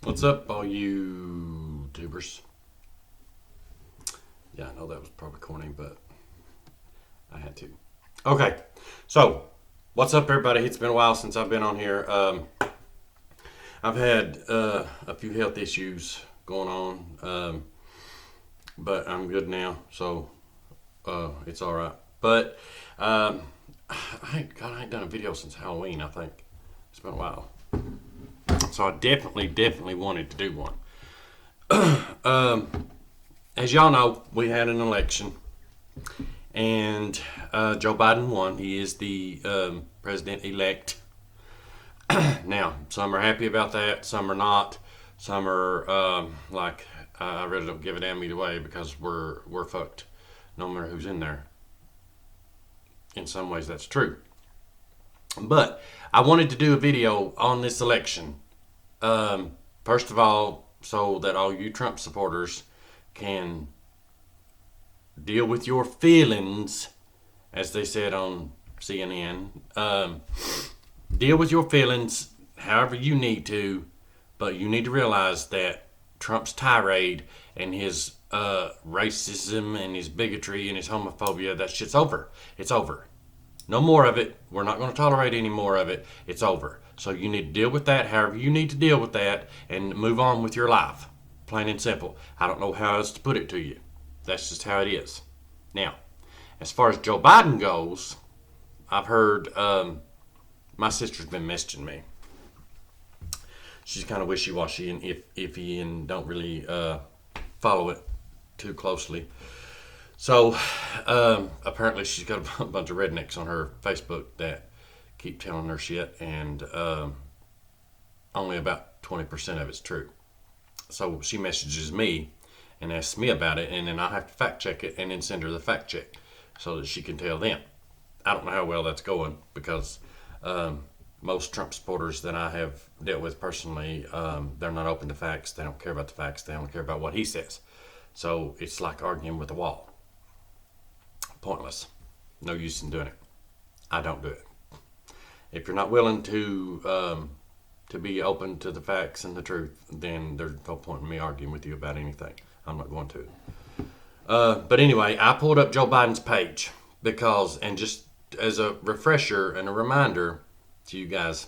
What's up, all you tubers? Yeah, I know that was probably corny, but I had to. Okay, so what's up, everybody? It's been a while since I've been on here. I've had a few health issues going on, but I'm good now, so it's all right. But God, I ain't done a video since Halloween. I think it's been a while, so I definitely wanted to do one. As y'all know, we had an election, and Joe Biden won. He is the president elect. Now, some are happy about that, some are not. Some are like, I really don't give a damn either way because we're fucked, no matter who's in there. In some ways, that's true. But I wanted to do a video on this election. First of all, so that all you Trump supporters can deal with your feelings, as they said on CNN. Deal with your feelings however you need to, but you need to realize that Trump's tirade and his racism and his bigotry and his homophobia, that shit's over. It's over. No more of it. We're not going to tolerate any more of it. It's over. So you need to deal with that however you need to deal with that and move on with your life. Plain and simple. I don't know how else to put it to you. That's just how it is. Now, as far as Joe Biden goes, I've heard my sister's been messaging me. She's kind of wishy-washy and iffy and don't really follow it too closely. So apparently she's got a bunch of rednecks on her Facebook that keep telling her shit, and only about 20% of it's true. So she messages me and asks me about it, and then I have to fact check it and then send her the fact check so that she can tell them. I don't know how well that's going because most Trump supporters that I have dealt with personally, they're not open to facts. They don't care about the facts. They only care about what he says. So it's like arguing with a wall. Pointless. No use in doing it. I don't do it. If you're not willing to be open to the facts and the truth, then there's no point in me arguing with you about anything. I'm not going to. But anyway, I pulled up Joe Biden's page because, and just as a refresher and a reminder to you guys,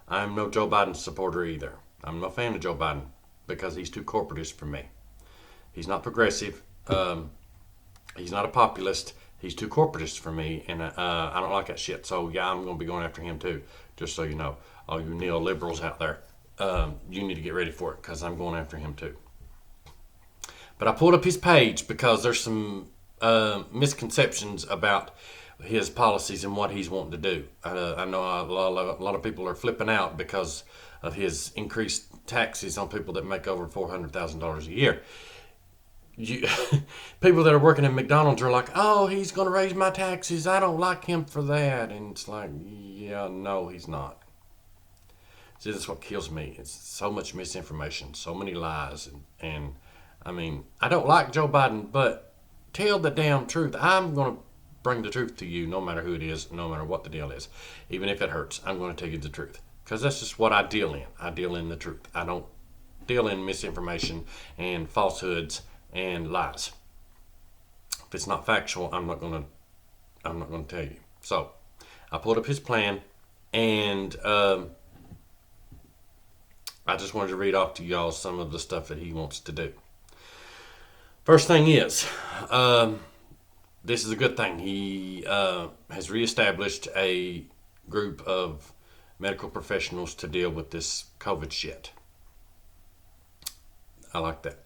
I'm no Joe Biden supporter either. I'm no fan of Joe Biden because he's too corporatist for me. He's not progressive. He's not a populist. He's too corporatist for me, and I don't like that shit. So yeah, I'm going to be going after him too. Just so you know, all you neoliberals out there, you need to get ready for it because I'm going after him too. But I pulled up his page because there's some misconceptions about his policies and what he's wanting to do. I know a lot of people are flipping out because of his increased taxes on people that make over $400,000 a year. People that are working at McDonald's are like, oh, he's going to raise my taxes. I don't like him for that. And it's like, yeah, no, he's not. See, that's what kills me. It's so much misinformation, so many lies. And I mean, I don't like Joe Biden, but tell the damn truth. I'm going to bring the truth to you no matter who it is, no matter what the deal is. Even if it hurts, I'm going to tell you the truth. Because that's just what I deal in. I deal in the truth. I don't deal in misinformation and falsehoods and lies. If it's not factual, I'm not gonna tell you. So I pulled up his plan, and I just wanted to read off to y'all some of the stuff that he wants to do. First thing is, this is a good thing. He has reestablished a group of medical professionals to deal with this COVID shit. I like that.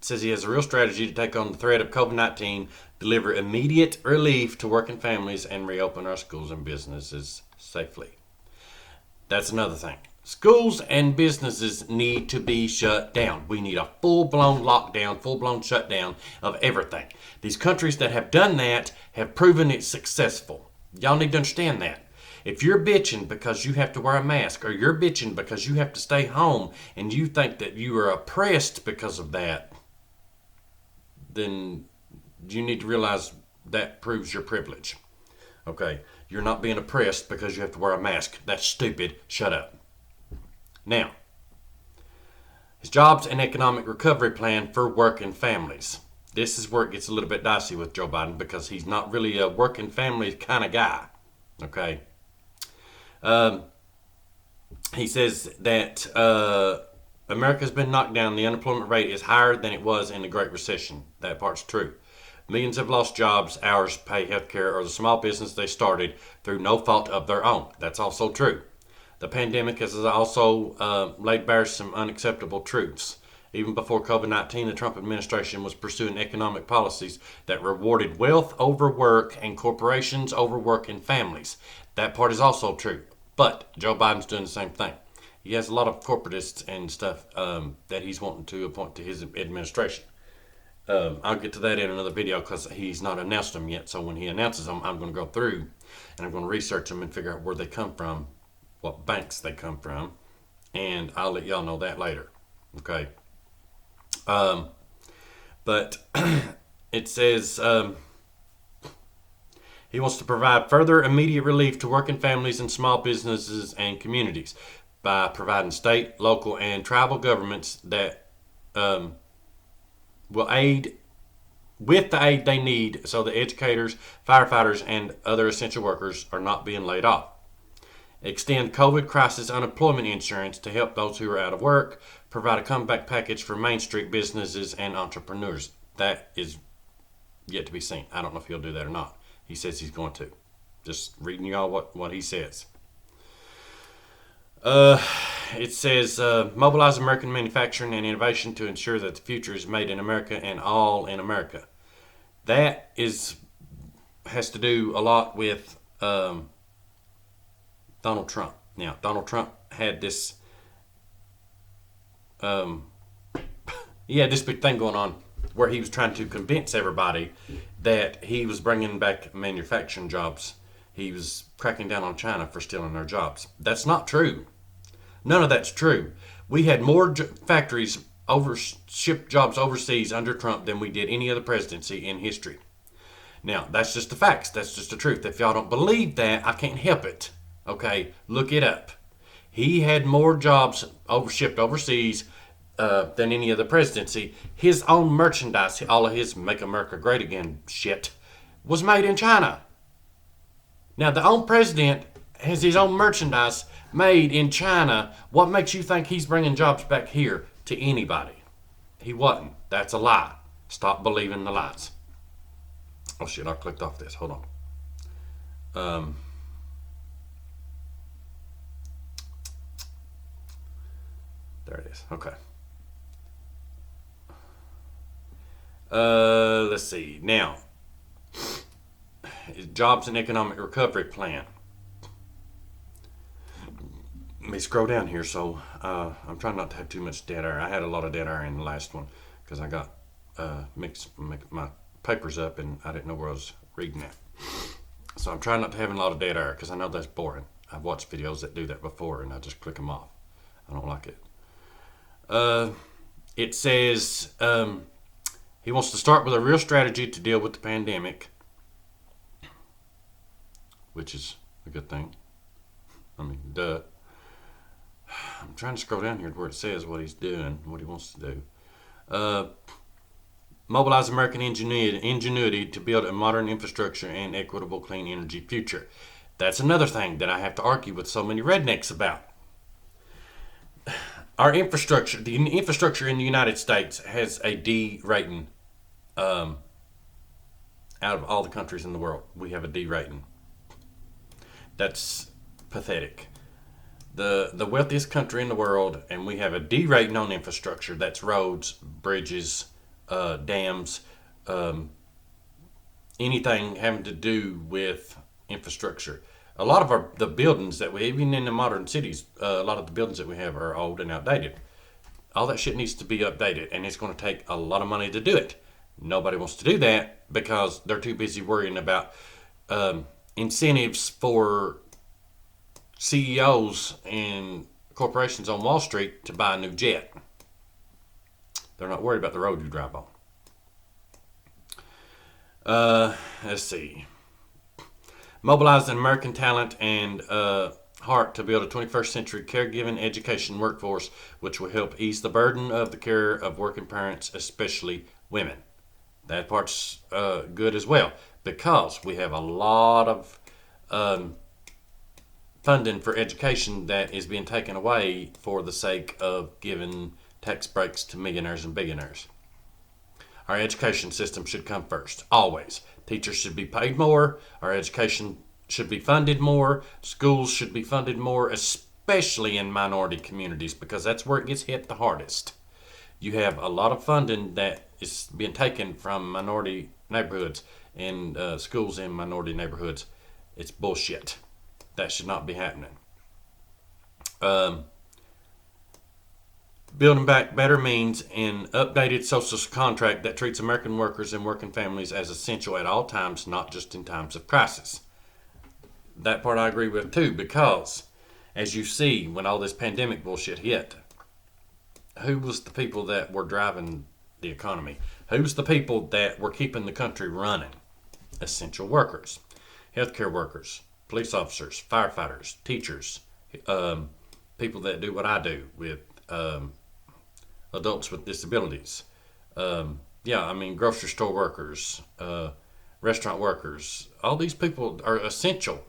Says he has a real strategy to take on the threat of COVID-19, deliver immediate relief to working families, and reopen our schools and businesses safely. That's another thing. Schools and businesses need to be shut down. We need a full-blown lockdown, full-blown shutdown of everything. These countries that have done that have proven it successful. Y'all need to understand that. If you're bitching because you have to wear a mask, or you're bitching because you have to stay home, and you think that you are oppressed because of that, then you need to realize that proves your privilege. Okay, you're not being oppressed because you have to wear a mask. That's stupid. Shut up. Now, His jobs and economic recovery plan for working families. This is where it gets a little bit dicey with Joe Biden because he's not really a working family kind of guy. Okay. He says that America's been knocked down. The unemployment rate is higher than it was in the Great Recession. That part's true. Millions have lost jobs, hours, pay, health care, or the small business they started through no fault of their own. That's also true. The pandemic has also laid bare some unacceptable truths. Even before COVID-19, the Trump administration was pursuing economic policies that rewarded wealth over work and corporations over working families. That part is also true. But Joe Biden's doing the same thing. He has a lot of corporatists and stuff that he's wanting to appoint to his administration. I'll get to that in another video because he's not announced them yet. So when he announces them, I'm going to go through and I'm going to research them and figure out where they come from, what banks they come from, and I'll let y'all know that later. Okay. But it says he wants to provide further immediate relief to working families and small businesses and communities by providing state, local, and tribal governments that will aid with the aid they need so the educators, firefighters, and other essential workers are not being laid off. Extend COVID crisis unemployment insurance to help those who are out of work. Provide a comeback package for Main Street businesses and entrepreneurs. That is yet to be seen. I don't know if he'll do that or not. He says he's going to. Just reading y'all what he says. It says, mobilize American manufacturing and innovation to ensure that the future is made in America and all in America. That has to do a lot with Donald Trump. Now, Donald Trump had this this big thing going on where he was trying to convince everybody that he was bringing back manufacturing jobs. He was cracking down on China for stealing their jobs. That's not true. None of that's true. We had more factories shipped jobs overseas under Trump than we did any other presidency in history. Now, that's just the facts. That's just the truth. If y'all don't believe that, I can't help it. Okay, look it up. He had more jobs shipped overseas than any other presidency. His own merchandise, all of his Make America Great Again shit, was made in China. Now, the own president has his own merchandise made in China. What makes you think he's bringing jobs back here to anybody? He wasn't. That's a lie. Stop believing the lies. Oh shit, I clicked off this. Hold on. There it is. Okay. Let's see. Now, jobs and economic recovery plan. Let me scroll down here. So I'm trying not to have too much dead air. I had a lot of dead air in the last one because I got mixed my papers up and I didn't know where I was reading at. So I'm trying not to have a lot of dead air because I know that's boring. I've watched videos that do that before and I just click them off. I don't like it. It says he wants to start with a real strategy to deal with the pandemic, which is a good thing. I mean, duh. I'm trying to scroll down here to where it says what he's doing, what he wants to do. Mobilize American ingenuity to build a modern infrastructure and equitable clean energy future. That's another thing that I have to argue with so many rednecks about. Our infrastructure, the infrastructure in the United States has a D rating. Out of all the countries in the world, we have a D rating. That's pathetic. The wealthiest country in the world, and we have a D rating on infrastructure. That's roads, bridges, dams, anything having to do with infrastructure. A lot of the buildings that we, even in the modern cities, a lot of the buildings that we have are old and outdated. All that shit needs to be updated, and it's going to take a lot of money to do it. Nobody wants to do that because they're too busy worrying about incentives for CEOs and corporations on Wall Street to buy a new jet. They're not worried about the road you drive on. Let's see. Mobilizing American talent and heart to build a 21st century caregiving education workforce which will help ease the burden of the care of working parents, especially women. That part's good as well, because we have a lot of funding for education that is being taken away for the sake of giving tax breaks to millionaires and billionaires. Our education system should come first, always. Teachers should be paid more. Our education should be funded more. Schools should be funded more, especially in minority communities, because that's where it gets hit the hardest. You have a lot of funding that is being taken from minority neighborhoods and schools in minority neighborhoods. It's bullshit. That should not be happening. Building Back Better means an updated social contract that treats American workers and working families as essential at all times, not just in times of crisis. That part I agree with too, because as you see, when all this pandemic bullshit hit, who was the people that were driving the economy? Who's the people that were keeping the country running? Essential workers, healthcare workers, police officers, firefighters, teachers, people that do what I do with adults with disabilities. Grocery store workers, restaurant workers. All these people are essential.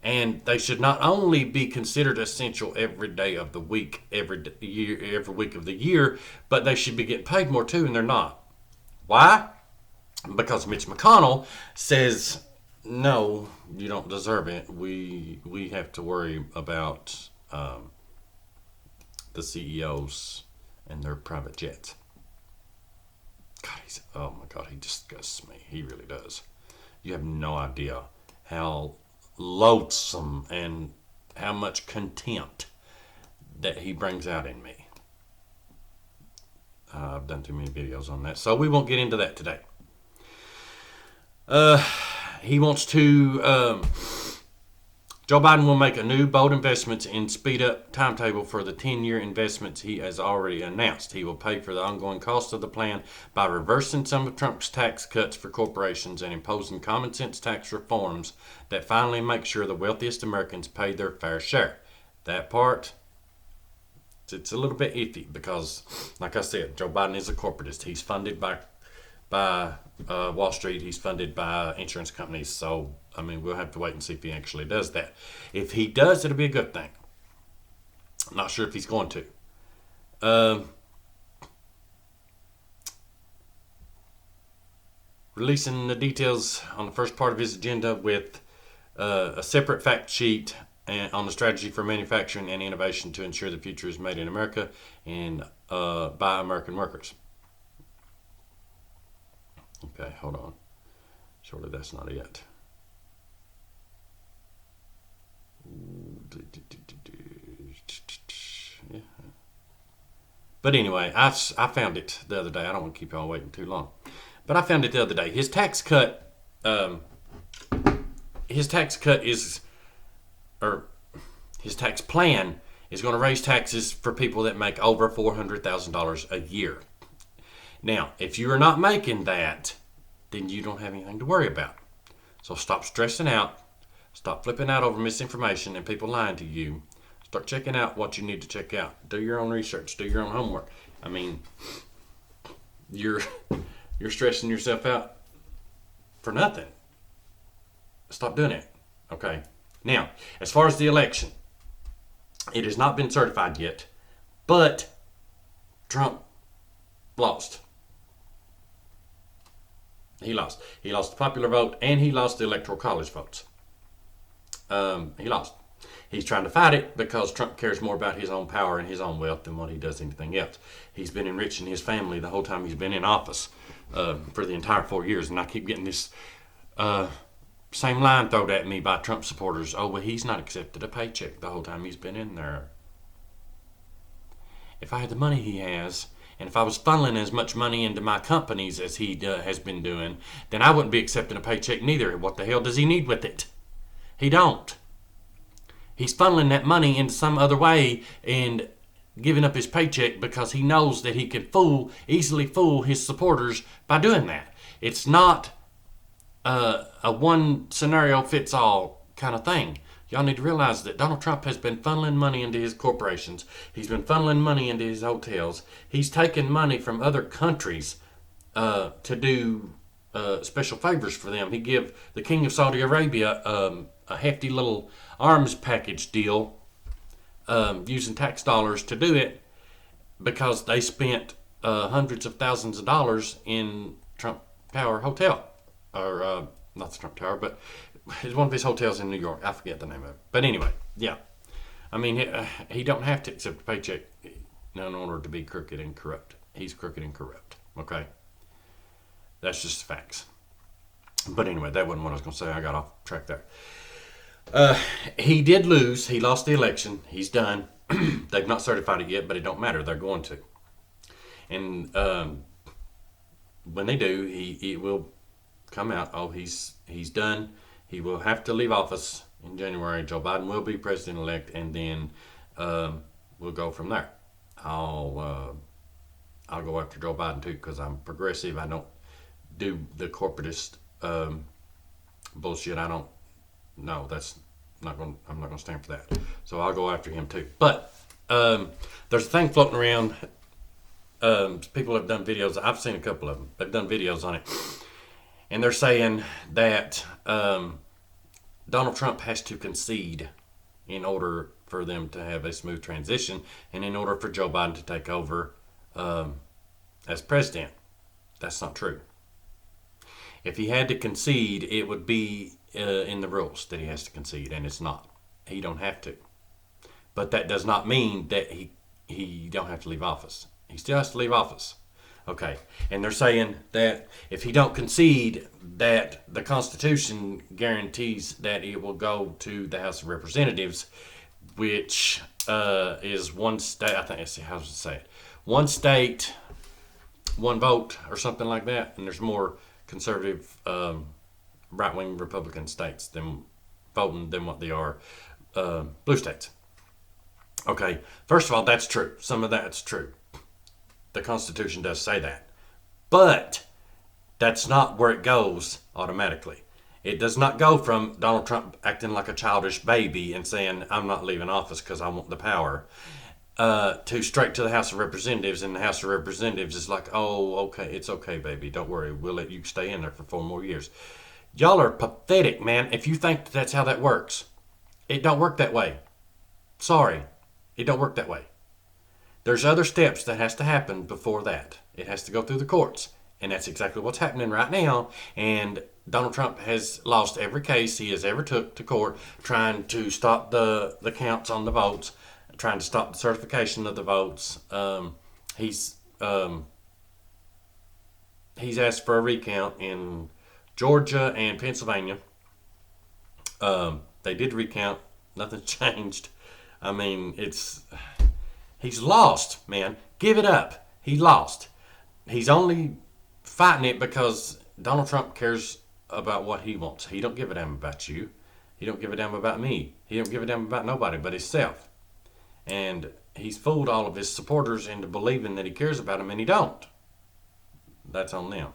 And they should not only be considered essential every day of the week, every week of the year, but they should be getting paid more too, and they're not. Why? Because Mitch McConnell says, no, you don't deserve it. We have to worry about the CEOs and their private jets. God, oh my God, he disgusts me. He really does. You have no idea how loathsome and how much contempt that he brings out in me. I've done too many videos on that, so we won't get into that today. He wants to Joe Biden will make a new bold investments in speed up timetable for the 10-year investments he has already announced. He will pay for the ongoing cost of the plan by reversing some of Trump's tax cuts for corporations and imposing common sense tax reforms that finally make sure the wealthiest Americans pay their fair share. That part, it's a little bit iffy because, like I said, Joe Biden is a corporatist. He's funded by Wall Street. He's funded by insurance companies. So, we'll have to wait and see if he actually does that. If he does, it'll be a good thing. I'm not sure if he's going to. Releasing the details on the first part of his agenda with a separate fact sheet on the strategy for manufacturing and innovation to ensure the future is made in America and by American workers. Okay, hold on. Surely that's not it. Yeah. But anyway, I found it the other day. I don't want to keep y'all waiting too long. But I found it the other day. His tax cut his tax plan is going to raise taxes for people that make over $400,000 a year. Now, if you are not making that, then you don't have anything to worry about. So stop stressing out. Stop flipping out over misinformation and people lying to you. Start checking out what you need to check out. Do your own research. Do your own homework. You're stressing yourself out for nothing. Stop doing it. Okay. Now, as far as the election, it has not been certified yet, but Trump lost. He lost. He lost the popular vote and he lost the electoral college votes. He lost. He's trying to fight it because Trump cares more about his own power and his own wealth than what he does anything else. He's been enriching his family the whole time he's been in office for the entire 4 years. And I keep getting this same line thrown at me by Trump supporters. Oh, well, he's not accepted a paycheck the whole time he's been in there. If I had the money he has, and if I was funneling as much money into my companies as he has been doing, then I wouldn't be accepting a paycheck neither. What the hell does he need with it? He don't. He's funneling that money into some other way and giving up his paycheck because he knows that he can easily fool his supporters by doing that. It's not a one scenario fits all kind of thing. Y'all need to realize that Donald Trump has been funneling money into his corporations. He's been funneling money into his hotels. He's taken money from other countries to do special favors for them. He give the King of Saudi Arabia a hefty little arms package deal using tax dollars to do it because they spent hundreds of thousands of dollars in Trump Tower Hotel. Or, not the Trump Tower, but it's one of his hotels in New York. I forget the name of it. But anyway, yeah. I mean, he don't have to accept a paycheck in order to be crooked and corrupt. He's crooked and corrupt. Okay? That's just facts. But anyway, that wasn't what I was going to say. I got off track there. He did lose. He lost the election. He's done. They've not certified it yet, but it don't matter. They're going to. And when they do, he will come out. Oh, he's done. He will have to leave office in January. Joe Biden will be president-elect, and then we'll go from there. I'll go after Joe Biden too because I'm progressive. I don't do the corporatist bullshit. I don't. No, that's not going. I'm not going to stand for that. So I'll go after him too. But there's a thing floating around. People have done videos. I've seen a couple of them. They've done videos on it, and they're saying that Donald Trump has to concede in order for them to have a smooth transition, and in order for Joe Biden to take over as president. That's not true. If he had to concede, it would be in the rules that he has to concede, and it's not. He don't have to. But that does not mean that he don't have to leave office. He still has to leave office. Okay. And they're saying that if he don't concede, that the Constitution guarantees that it will go to the House of Representatives, which is one state. I think it's how does it say it? One state, one vote, or something like that. And there's more conservative, right-wing Republican states than voting than what they are blue states. Okay, first of all, that's true. Some of that's true. The Constitution does say that. But that's not where it goes automatically. It does not go from Donald Trump acting like a childish baby and saying, I'm not leaving office because I want the power, to straight to the House of Representatives, and the House of Representatives is like, oh, okay, it's okay, baby, don't worry, we'll let you stay in there for 4 more years. Y'all are pathetic, man, if you think that's how that works. It don't work that way. Sorry, it don't work that way. There's other steps that has to happen before that. It has to go through the courts, and that's exactly what's happening right now, and Donald Trump has lost every case he has ever took to court trying to stop the counts on the votes, trying to stop the certification of the votes. He's asked for a recount in Georgia and Pennsylvania. They did recount. Nothing's changed. I mean, he's lost, man. Give it up. He lost. He's only fighting it because Donald Trump cares about what he wants. He don't give a damn about you. He don't give a damn about me. He don't give a damn about nobody but himself. And he's fooled all of his supporters into believing that he cares about them, and he don't. That's on them.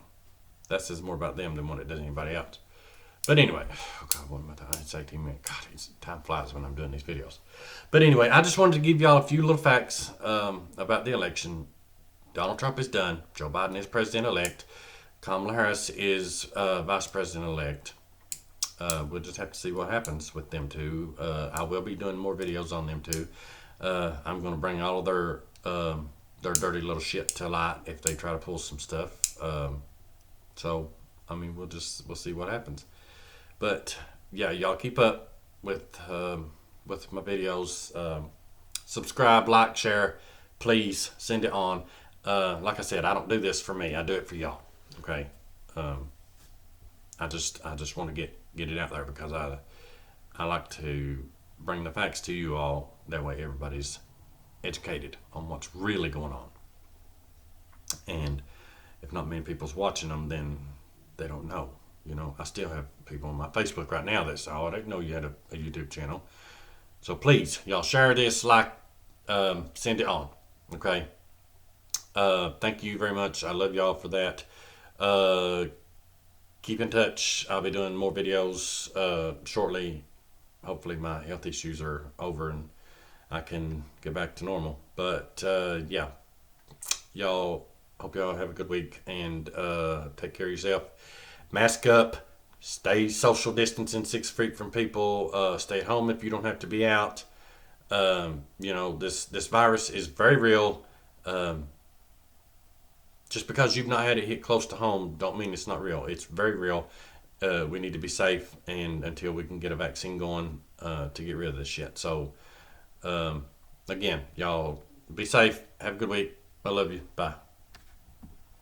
That says more about them than what it does anybody else. But anyway, oh God, what am I doing? It's 18 minutes. God, time flies when I'm doing these videos. But anyway, I just wanted to give y'all a few little facts about the election. Donald Trump is done. Joe Biden is president-elect. Kamala Harris is vice president-elect. We'll just have to see what happens with them two. I will be doing more videos on them two. I'm going to bring all of their dirty little shit to light if they try to pull some stuff. So, I mean, we'll see what happens. But yeah, y'all keep up with my videos. Subscribe, like, share. Please send it on. Like I said, I don't do this for me. I do it for y'all. Okay. I just want to get it out there because I like to bring the facts to you all. That way everybody's educated on what's really going on. And if not many people's watching them, then they don't know. You know, I still have people on my Facebook right now that say, oh, I didn't know you had a YouTube channel. So please, y'all share this, like, send it on. Okay. Thank you very much. I love y'all for that. Keep in touch. I'll be doing more videos shortly. hopefully my health issues are over and I can get back to normal. But yeah, y'all, hope y'all have a good week and take care of yourself. Mask up, stay social distancing 6 feet from people, stay at home if you don't have to be out. This virus is very real. Um, just because you've not had it hit close to home, don't mean it's not real. It's very real. We need to be safe, and until we can get a vaccine going to get rid of this shit. So, um, again, y'all be safe. Have a good week. I love you. Bye.